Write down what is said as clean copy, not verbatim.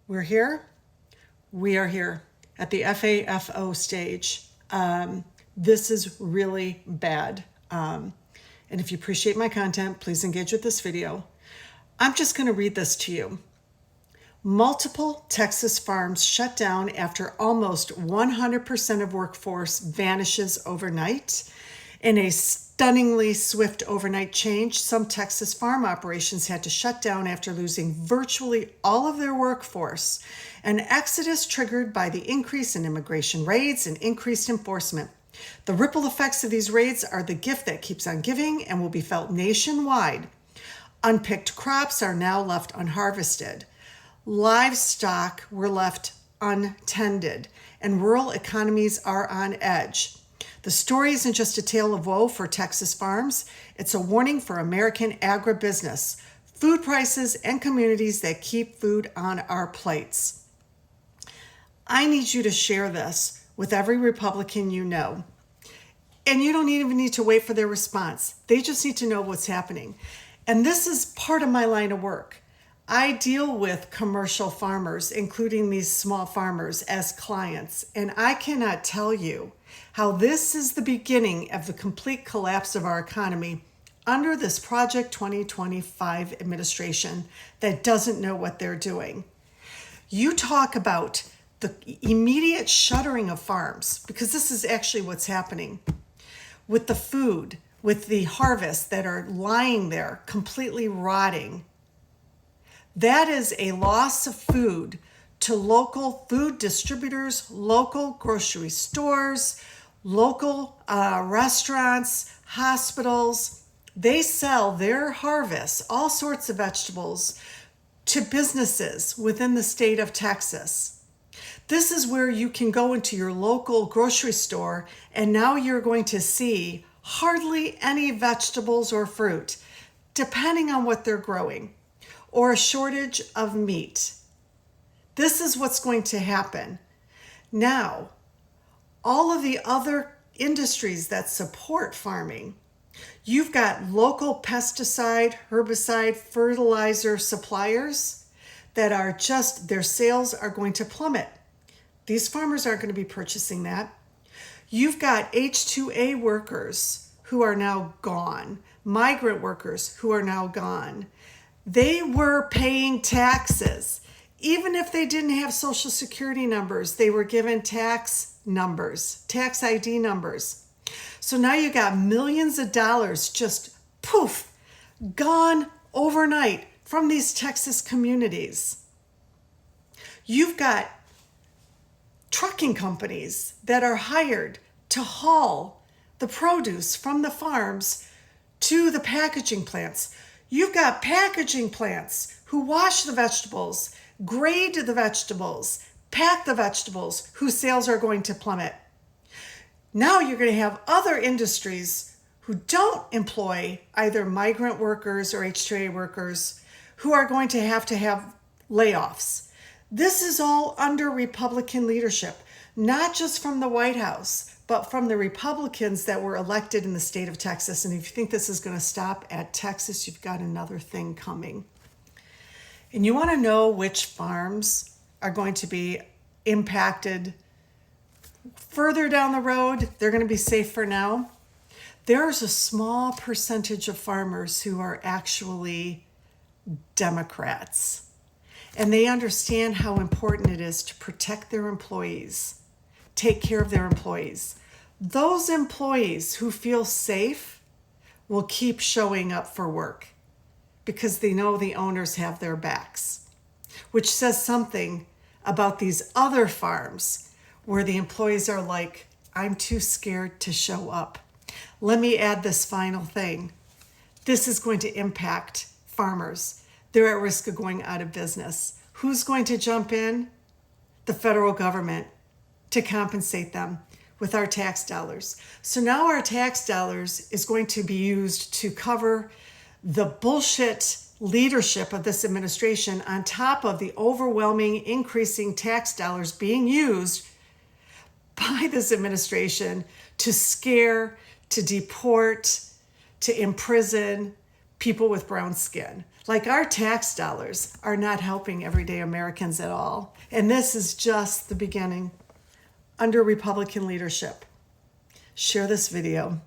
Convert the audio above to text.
We're here. We are here at the FAFO stage. This is really bad. And if you appreciate my content, please engage with this video. I'm just going to read this to you. Multiple Texas farms shut down after almost 100% of workforce vanishes overnight. In a stunningly swift overnight change, some Texas farm operations had to shut down after losing virtually all of their workforce, an exodus triggered by the increase in immigration raids and increased enforcement. The ripple effects of these raids are the gift that keeps on giving and will be felt nationwide. Unpicked crops are now left unharvested. Livestock were left untended, and rural economies are on edge. The story isn't just a tale of woe for Texas farms. It's a warning for American agribusiness, food prices, and communities that keep food on our plates. I need you to share this with every Republican you know. And you don't even need to wait for their response. They just need to know what's happening. And this is part of my line of work. I deal with commercial farmers, including these small farmers, as clients. And I cannot tell you how this is the beginning of the complete collapse of our economy under this Project 2025 administration that doesn't know what they're doing. You talk about the immediate shuttering of farms, because this is actually what's happening with the food, with the harvests that are lying there completely rotting. That is a loss of food to local food distributors, local grocery stores, local restaurants, hospitals. They sell their harvests, all sorts of vegetables, to businesses within the state of Texas. This is where you can go into your local grocery store, and now you're going to see hardly any vegetables or fruit, depending on what they're growing, or a shortage of meat. This is what's going to happen. Now, all of the other industries that support farming, you've got local pesticide, herbicide, fertilizer suppliers that are just, their sales are going to plummet. These farmers aren't going to be purchasing that. You've got H-2A workers who are now gone, migrant workers who are now gone. They were paying taxes. Even if they didn't have social security numbers, they were given tax numbers, tax ID numbers. So now you got millions of dollars just poof, gone overnight from these Texas communities. You've got trucking companies that are hired to haul the produce from the farms to the packaging plants. You've got packaging plants who wash the vegetables, grade the vegetables, pack the vegetables, whose sales are going to plummet. Now you're going to have other industries who don't employ either migrant workers or H-2A workers who are going to have layoffs. This is all under Republican leadership, not just from the White House, but from the Republicans that were elected in the state of Texas. And if you think this is going to stop at Texas, you've got another thing coming. And you want to know which farms are going to be impacted further down the road? They're going to be safe for now. There's a small percentage of farmers who are actually Democrats. And they understand how important it is to protect their employees, take care of their employees. Those employees who feel safe will keep showing up for work because they know the owners have their backs, which says something about these other farms where the employees are like, I'm too scared to show up. Let me add this final thing. This is going to impact farmers. They're at risk of going out of business. Who's going to jump in? The federal government to compensate them with our tax dollars. So now our tax dollars is going to be used to cover the bullshit leadership of this administration on top of the overwhelming increasing tax dollars being used by this administration to scare, to deport, to imprison people with brown skin. Like our tax dollars are not helping everyday Americans at all. And this is just the beginning under Republican leadership. Share this video.